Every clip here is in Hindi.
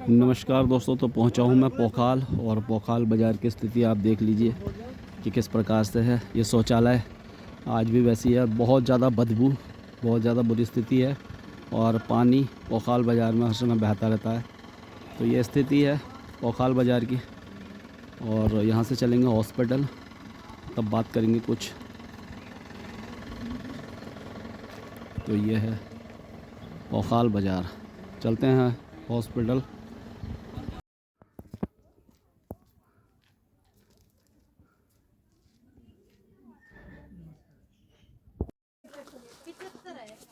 नमस्कार दोस्तों, तो पहुंचा हूं मैं पोखाल। और पोखाल बाज़ार की स्थिति आप देख लीजिए कि किस प्रकार से है। ये शौचालय आज भी वैसी है, बहुत ज़्यादा बदबू, बहुत ज़्यादा बुरी स्थिति है। और पानी पोखाल बाज़ार में हर समय बहता रहता है। तो ये स्थिति है पोखाल बाज़ार की। और यहाँ से चलेंगे हॉस्पिटल, तब बात करेंगे कुछ। तो ये है पोखाल बाज़ार, चलते हैं हॉस्पिटल।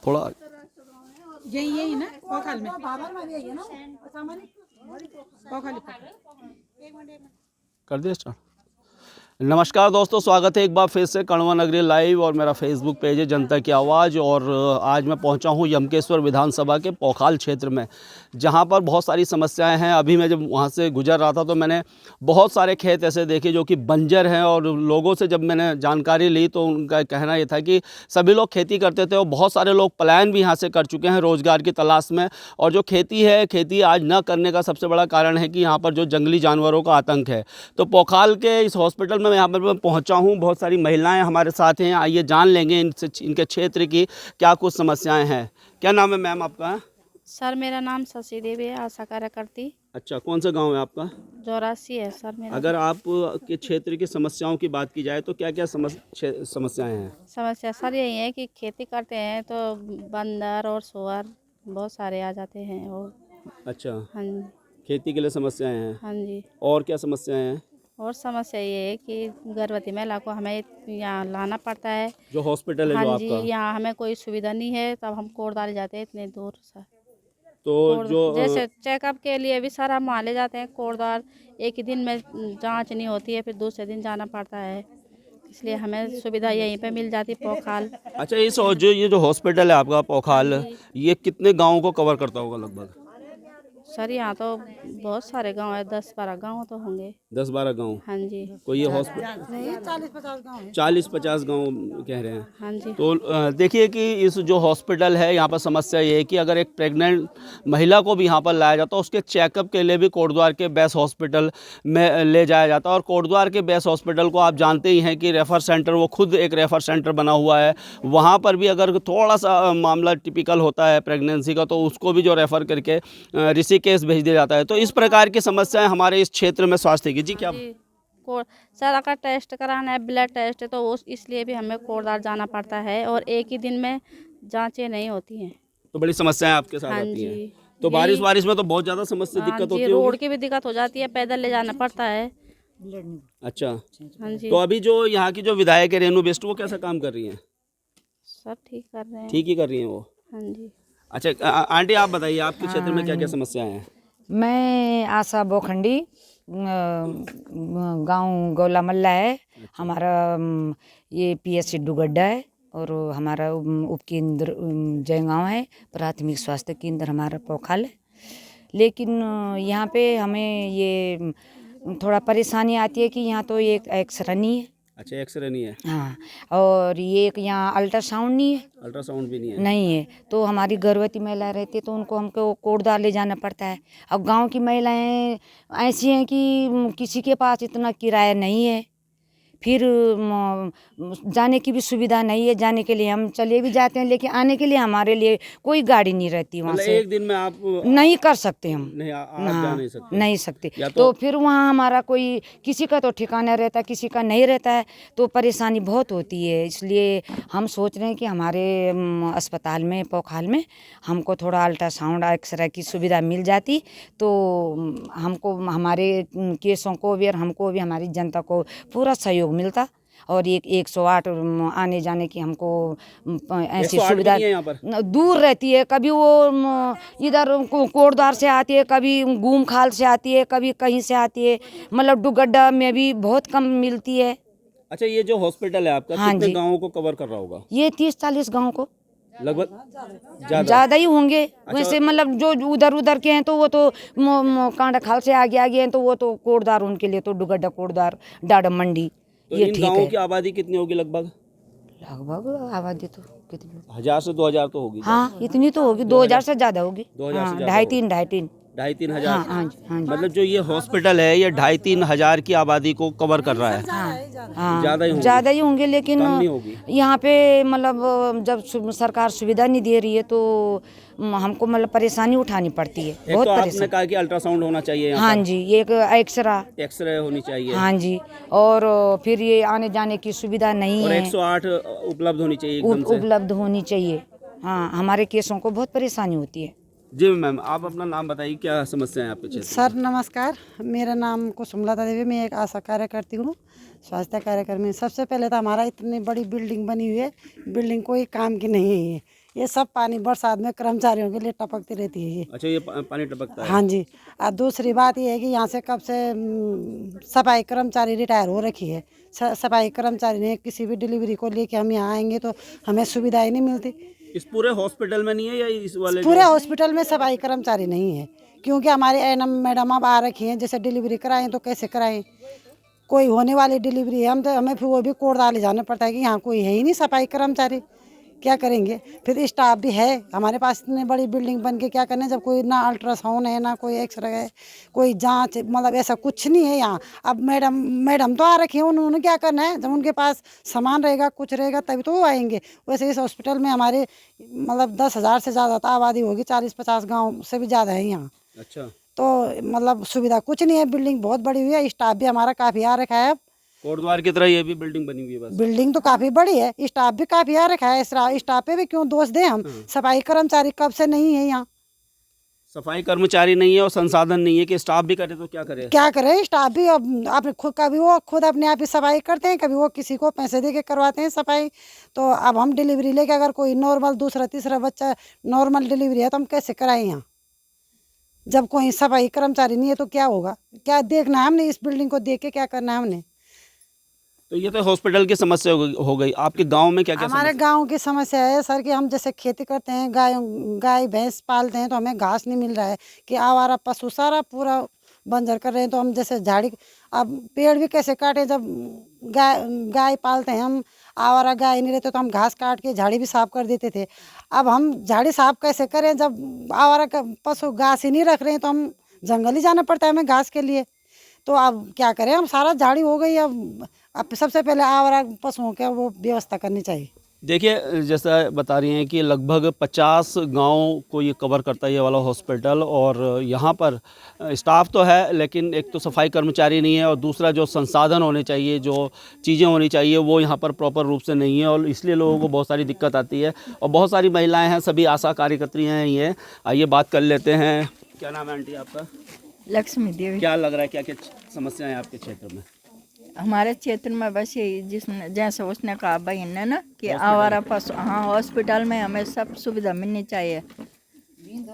थोड़ा यही ना पोखाल में पोखाल कर दिया स्टार्ट। नमस्कार दोस्तों, स्वागत है एक बार फिर से कण्वा नगरी लाइव। और मेरा फेसबुक पेज है जनता की आवाज़। और आज मैं पहुंचा हूं यमकेश्वर विधानसभा के पोखाल क्षेत्र में, जहां पर बहुत सारी समस्याएं हैं। अभी मैं जब वहां से गुजर रहा था तो मैंने बहुत सारे खेत ऐसे देखे जो कि बंजर हैं। और लोगों से जब मैंने जानकारी ली तो उनका कहना ये था कि सभी लोग खेती करते थे और बहुत सारे लोग पलायन भी यहाँ से कर चुके हैं रोज़गार की तलाश में। और जो खेती आज न करने का सबसे बड़ा कारण है कि यहाँ पर जो जंगली जानवरों का आतंक है। तो पोखाल के इस हॉस्पिटल में मैं यहाँ पर मैं पहुँचा हूँ। बहुत सारी महिलाएं हमारे साथ हैं, आइए जान लेंगे इनसे, इनके क्षेत्र की क्या कुछ समस्याएं हैं। क्या नाम है मैम आपका? सर मेरा नाम शशि देवी है, आशा कार्यकर्ती। अच्छा, कौन सा गांव है आपका? चौरासी है सर मेरा। अगर आप के क्षेत्र की समस्याओं की बात की जाए तो क्या क्या समस्याएं हैं? समस्या सर यही है कि खेती करते हैं तो बंदर और सुअर बहुत सारे आ जाते हैं। और अच्छा, हाँ जी, खेती के लिए समस्याएं हैं। हाँ जी। और क्या समस्याएं हैं? और समस्या ये है कि गर्भवती महिला को हमें यहाँ लाना पड़ता है। जो हॉस्पिटल है हाँ जो जी, आपका, यहाँ हमें कोई सुविधा नहीं है, तब हम कोटद्वार जाते हैं इतने दूर से। तो जो जैसे चेकअप के लिए भी सर हम वहाँ ले जाते हैं कोटद्वार। एक ही दिन में जांच नहीं होती है, फिर दूसरे दिन जाना पड़ता है। इसलिए हमें सुविधा यहीं पे मिल जाती पोखाल। अच्छा, ये जो हॉस्पिटल है आपका पोखाल, ये कितने गाँवों को कवर करता होगा लगभग? सर यहाँ तो बहुत सारे गांव है, 10-12 गांव तो होंगे। 10-12 गाँव? हाँ जी। कोई ये हॉस्पिटल 40-50 गाँव कह रहे हैं। हाँ जी। तो देखिए कि इस जो हॉस्पिटल है यहाँ पर समस्या ये है कि अगर एक प्रेग्नेंट महिला को भी यहाँ पर लाया जाता है, उसके चेकअप के लिए भी कोटद्वार के बेस हॉस्पिटल में ले जाया जाता है। और कोटद्वार के बेस हॉस्पिटल को आप जानते ही हैं कि रेफ़र सेंटर, वो खुद एक रेफ़र सेंटर बना हुआ है। वहाँ पर भी अगर थोड़ा सा मामला टिपिकल होता है प्रेगनेंसी का, तो उसको भी जो रेफ़र करके ऋषिकेश भेज दिया जाता है। तो इस प्रकार की समस्याएं हमारे इस क्षेत्र में स्वास्थ्य की। जी क्या? सर अगर टेस्ट कराना है, ब्लड टेस्ट, तो उस इसलिए भी हमें कोटद्वार जाना पड़ता है और एक ही दिन में जांचें नहीं होती हैं। तो बड़ी समस्याएं आपके साथ हाँ आती हैं। जी। तो बारिश में तो बहुत ज़्यादा समस्या हाँ दिक्कत जी, होती रोड होगी। की भी दिक्कत हो जाती है, पैदल ले जाना पड़ता है। अच्छा, हाँ जी। तो अभी जो यहाँ की जो विधायक है रेणु बिष्ट, वो कैसा काम कर रही हैं? सर ठीक कर रहे हैं। ठीक ही कर रही हैं वो। हाँ जी। अच्छा, आंटी आप बताइए आपके क्षेत्र में क्या क्या समस्याएं हैं? मैं आशा बोखंडी, गांव गौला मल्ला है हमारा। ये पीएचसी डुगड्डा है और हमारा उप केंद्र जयगांव है। प्राथमिक स्वास्थ्य केंद्र हमारा पोखाल है। लेकिन यहाँ पे हमें ये थोड़ा परेशानी आती है कि यहाँ तो एक एक्सरे नहीं है। अच्छा, एक्सरे नहीं है? हाँ, और ये एक यहाँ अल्ट्रासाउंड नहीं है। अल्ट्रासाउंड भी नहीं है? नहीं है। तो हमारी गर्भवती महिला रहती है तो हमको कोटद्वार ले जाना पड़ता है। अब गांव की महिलाएं ऐसी हैं कि किसी के पास इतना किराया नहीं है, फिर जाने की भी सुविधा नहीं है। जाने के लिए हम चले भी जाते हैं, लेकिन आने के लिए हमारे लिए कोई गाड़ी नहीं रहती वहाँ से। एक दिन में आप नहीं कर सकते हम। नहीं, आप हाँ, जा नहीं सकते? नहीं सकते। तो फिर वहाँ हमारा कोई, किसी का तो ठिकाना रहता है, किसी का नहीं रहता है, तो परेशानी बहुत होती है। इसलिए हम सोच रहे हैं कि हमारे अस्पताल में पोखाल में हमको थोड़ा अल्ट्रासाउंड एक्सरे की सुविधा मिल जाती तो हमको, हमारे केसों को भी और हमको भी, हमारी जनता को पूरा सहयोग मिलता। और एक 108 आने जाने की हमको ऐसी सुविधा दूर रहती है। कभी वो इधर कोटद्वार से आती है, कभी घूम खाल से आती है, कभी कहीं से आती है। मतलब डुगड्डा में भी बहुत कम मिलती है। अच्छा, ये जो हॉस्पिटल है आपका, हाँ कितने गाँवों को कवर कर रहा होगा? ये 30-40 गाँव को लगभग ज्यादा ही होंगे। वैसे मतलब जो उधर उधर के हैं तो वो तो कांडा खाल से आगे आगे हैं, तो वो तो कोटद्वार, उनके लिए तो डुगड्डा, कोटद्वार, डाडम मंडी तो ये इन ठीक गाँवों है। की आबादी कितनी होगी लगभग? लगभग आबादी तो कितनी? 1000 से 2000 तो होगी। हाँ, इतनी तो होगी। 2000 से ज्यादा होगी। 2000 से हाँ, ज्यादा 2.5-3 2,500-3,000? हाँ हाँ जी, हाँ जी। मतलब जो ये हॉस्पिटल है ये 2,500-3,000 की आबादी को कवर कर रहा है। हाँ ज़्यादा ही होंगे। ज़्यादा ही होंगे, लेकिन कम नहीं होगी। यहाँ पे मतलब जब सरकार सुविधा नहीं दे रही है तो हमको मतलब परेशानी उठानी पड़ती है, एक बहुत तो आपने परेशानी। कहा कि अल्ट्रासाउंड होना चाहिए यहाँ हाँ पर, जी, एक एक्सरा, एक्सरे होनी चाहिए, हाँ जी, और फिर ये आने जाने की सुविधा नहीं और है, 108 उपलब्ध होनी चाहिए एकदम से। उपलब्ध होनी चाहिए। हाँ, हमारे केसों को बहुत परेशानी होती है। जी मैम, आप अपना नाम बताइए, क्या समस्या है आपके क्षेत्र में? सर नमस्कार, मेरा नाम कुसुमलता देवी, मैं एक आशा कार्यकर्ती हूँ, स्वास्थ्य कार्यकर्मी। सबसे पहले तो हमारा इतनी बड़ी बिल्डिंग बनी हुई है, बिल्डिंग कोई काम की नहीं है ये सब पानी बरसात में कर्मचारियों के लिए टपकती रहती है ये। अच्छा, ये पानी टपकता है? हाँ जी। और दूसरी बात ये है कि यहाँ से कब से सफाई कर्मचारी रिटायर हो रखी है। सफाई कर्मचारी ने किसी भी डिलीवरी को लेके हम यहाँ आएंगे तो हमें सुविधा ही नहीं मिलती। इस पूरे हॉस्पिटल में नहीं है या इस वाले पूरे हॉस्पिटल में सफाई कर्मचारी नहीं है, क्योंकि हमारे एएनएम मैडम अब आ रखी हैं, जैसे डिलीवरी कराएं तो कैसे कराएं। कोई होने वाली डिलीवरी है हम तो हमें फिर वो भी कोटद्वार ले जाना पड़ता है कि यहाँ कोई है ही नहीं सफाई कर्मचारी, क्या करेंगे। फिर स्टाफ भी है हमारे पास, इतनी बड़ी बिल्डिंग बन के क्या करने जब कोई ना अल्ट्रासाउंड है ना कोई एक्सरे है, कोई जांच, मतलब ऐसा कुछ नहीं है यहाँ। अब मैडम तो आ रखी हैं, उन्होंने क्या करना है, जब उनके पास सामान रहेगा कुछ रहेगा तभी तो वो आएंगे। वैसे इस हॉस्पिटल में हमारे मतलब 10,000 से ज़्यादा आबादी होगी, 40-50 गाँव से भी ज़्यादा है यहाँ। अच्छा, तो मतलब सुविधा कुछ नहीं है, बिल्डिंग बहुत बड़ी हुई है, स्टाफ भी हमारा काफ़ी आ रखा है। अब कोटद्वार की तरह ये भी बिल्डिंग बनी हुई है बस? बिल्डिंग तो काफ़ी बड़ी है, स्टाफ भी काफ़ी आ रखा है। स्टाफ पे भी क्यों दोष दें हम, सफाई कर्मचारी कब से नहीं है यहाँ। सफाई कर्मचारी नहीं है और संसाधन नहीं है कि स्टाफ भी करे तो क्या करे? क्या करें, स्टाफ भी अब अपने खुद, कभी वो खुद अपने आप ही सफाई करते हैं, कभी वो किसी को पैसे दे के करवाते हैं सफाई। तो अब हम डिलीवरी लेके अगर कोई नॉर्मल दूसरा तीसरा बच्चा नॉर्मल डिलीवरी है तो हम कैसे कराएं यहाँ, जब कोई सफाई कर्मचारी नहीं है तो क्या होगा। क्या देखना है हमने, इस बिल्डिंग को देख के क्या करना है हमने। तो ये तो हॉस्पिटल की समस्या हो गई। आपके गांव में क्या क्या हमारे गांव की समस्या है सर कि हम जैसे खेती करते हैं, गाय भैंस पालते हैं तो हमें घास नहीं मिल रहा है, कि आवारा पशु सारा पूरा बंजर कर रहे हैं। तो हम जैसे झाड़ी, अब पेड़ भी कैसे काटें जब गाय पालते हैं हम, आवारा गाय नहीं रहते तो हम घास काट के झाड़ी भी साफ कर देते थे। अब हम झाड़ी साफ कैसे करें जब आवारा पशु घास ही नहीं रख रहे हैं, तो हम जंगल ही जाना पड़ता है हमें घास के लिए। तो अब क्या करें, हम सारा झाड़ी हो गई। अब सबसे पहले आवारा पशुओं के वो व्यवस्था करनी चाहिए। देखिए, जैसा बता रही हैं कि लगभग 50 गांव को ये कवर करता है ये वाला हॉस्पिटल, और यहाँ पर स्टाफ तो है लेकिन एक तो सफाई कर्मचारी नहीं है, और दूसरा जो संसाधन होने चाहिए, जो चीज़ें होनी चाहिए वो यहाँ पर प्रॉपर रूप से नहीं है, और इसलिए लोगों को बहुत सारी दिक्कत आती है। और बहुत सारी महिलाएं हैं, सभी आशा कार्यकर्तियाँ हैं ये। आइए बात कर लेते हैं। क्या नाम है आंटी आपका? लक्ष्मी देवी। क्या लग रहा है, क्या क्या समस्याएं हैं आपके क्षेत्र में? हमारे क्षेत्र में बस यही, जिसने जैसे उसने कहा बहन ने ना कि आवारा पशु, हाँ हॉस्पिटल में हमें सब सुविधा मिलनी चाहिए।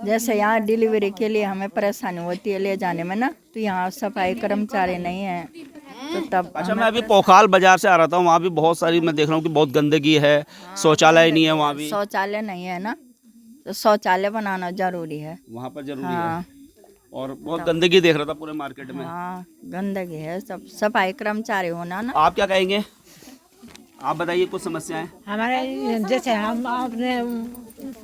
जैसे यहाँ डिलीवरी के लिए हमें परेशानी होती है ले जाने में ना, तो यहाँ सफाई कर्मचारी नहीं है तो तब। अच्छा, मैं अभी पोखाल बाजार से आ रहा था, वहाँ भी बहुत सारी मैं देख रहा हूँ कि बहुत गंदगी है, शौचालय नहीं है वहाँ भी। शौचालय नहीं है ना, तो शौचालय बनाना जरूरी है वहाँ पर जरूरी हाँ। है। और बहुत गंदगी देख रहा था पूरे मार्केट में। हाँ गंदगी है, सब सफाई कर्मचारी होना ना। आप क्या कहेंगे, आप बताइए कुछ समस्याएं। हमारे जैसे हम अपने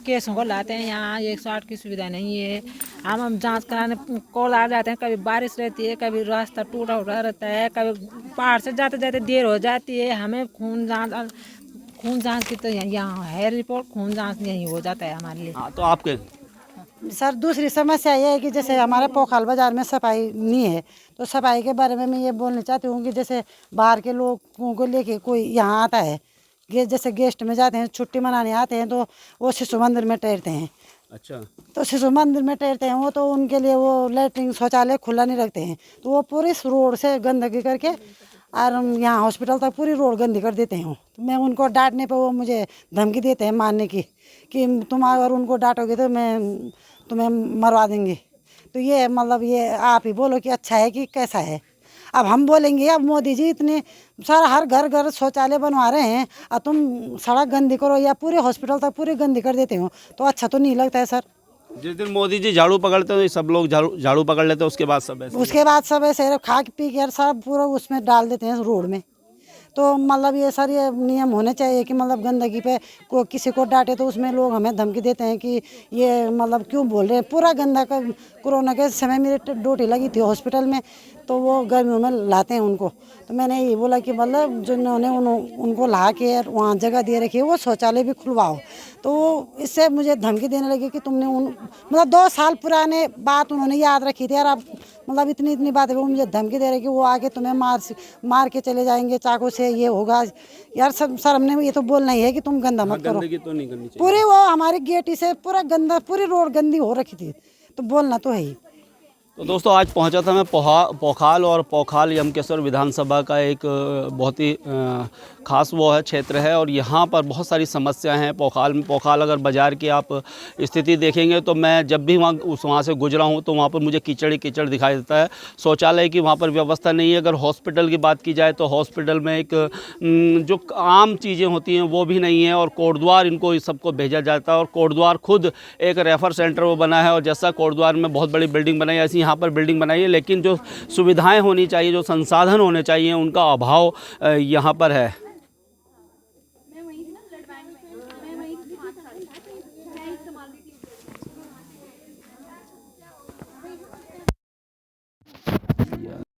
केसों को लाते हैं, यहाँ 108 की सुविधा नहीं है। हम जांच कराने कॉल आ जाते हैं, कभी बारिश रहती है, कभी रास्ता टूटा हुआ रहता है, कभी पहाड़ से जाते जाते देर हो जाती है। हमें खून जांच की तो यहाँ है रिपोर्ट, खून जांच यहीं हो जाता है हमारे लिए। हाँ, तो आपके सर दूसरी समस्या ये है कि जैसे हमारे पोखाल बाज़ार में सफाई नहीं है, तो सफाई के बारे में मैं ये बोलना चाहती हूँ कि जैसे बाहर के लोगों को लेके कोई यहाँ आता है, जैसे गेस्ट में जाते हैं, छुट्टी मनाने आते हैं, तो वो शिशु मंदिर में ठहरते हैं। अच्छा, तो शिशु मंदिर में ठहरते हैं वो, तो उनके लिए वो लैट्रिन शौचालय खुला नहीं रखते हैं, तो वो पूरी रोड से गंदगी करके और यहाँ हॉस्पिटल तक पूरी रोड गंदी कर देते हैं। तो मैं उनको डांटने पे वो मुझे धमकी देते हैं मारने की, कि तुम अगर उनको डांटोगे तो मैं तुम्हें मरवा देंगे। तो ये मतलब ये आप ही बोलो कि अच्छा है कि कैसा है। अब हम बोलेंगे, अब मोदी जी इतने सारा हर घर शौचालय बनवा रहे हैं और तुम सड़क गंदी करो या पूरे हॉस्पिटल तक पूरी गंदी कर देते हो, तो अच्छा तो नहीं लगता है सर। जिस दिन मोदी जी झाड़ू पकड़ते हैं सब लोग झाड़ू पकड़ लेते हैं, उसके बाद सब ऐसे। उसके बाद सब ऐसे खा पी के सब पूरा उसमें डाल देते हैं रोड में। तो मतलब ये सारे नियम होने चाहिए कि मतलब गंदगी पे को किसी को डांटे तो उसमें लोग हमें धमकी देते हैं कि ये मतलब क्यों बोल रहे हैं। पूरा गंदा का कोरोना के समय मेरी ड्यूटी लगी थी हॉस्पिटल में, तो वो गर्मियों में लाते हैं उनको। तो मैंने ये बोला कि मतलब जिन्होंने उनको ला के वहाँ जगह दे रखी है वो शौचालय भी खुलवाओ। तो इससे मुझे धमकी देने लगी कि तुमने मतलब 2 साल पुराने बात उन्होंने याद रखी थी यार। अब मतलब इतनी बातें वो मुझे धमकी दे रहे कि वो आके तुम्हें मार के चले जाएंगे चाकू से, ये होगा यार। सब सर हमने ये तो बोलना ही है कि तुम गंदा मत करो। गंदगी तो नहीं करनी चाहिए। पूरी वो हमारी गेटी से पूरा गंदा, पूरी रोड गंदी हो रखी थी, तो बोलना तो है ही। तो दोस्तों आज पहुंचा था मैं पोखाल, और पोखाल यमकेश्वर विधानसभा का एक बहुत ही ख़ास वो है क्षेत्र है, और यहाँ पर बहुत सारी समस्याएं हैं पोखाल अगर बाज़ार की आप स्थिति देखेंगे तो मैं जब भी वहाँ से गुजरा हूँ तो वहाँ पर मुझे कीचड़ ही कीचड़ दिखाई देता है। शौचालय की वहाँ पर व्यवस्था नहीं है। अगर हॉस्पिटल की बात की जाए तो हॉस्पिटल में एक जो आम चीज़ें होती हैं वो भी नहीं है, और कोटद्वार इनको इस सबको भेजा जाता है, और कोटद्वार खुद एक रेफर सेंटर वो बना है, और जैसा कोटद्वार में बहुत बड़ी बिल्डिंग बनाई है ऐसी यहाँ पर बिल्डिंग बनाई है, लेकिन जो सुविधाएं होनी चाहिए, जो संसाधन होने चाहिए, उनका अभाव यहाँ पर है।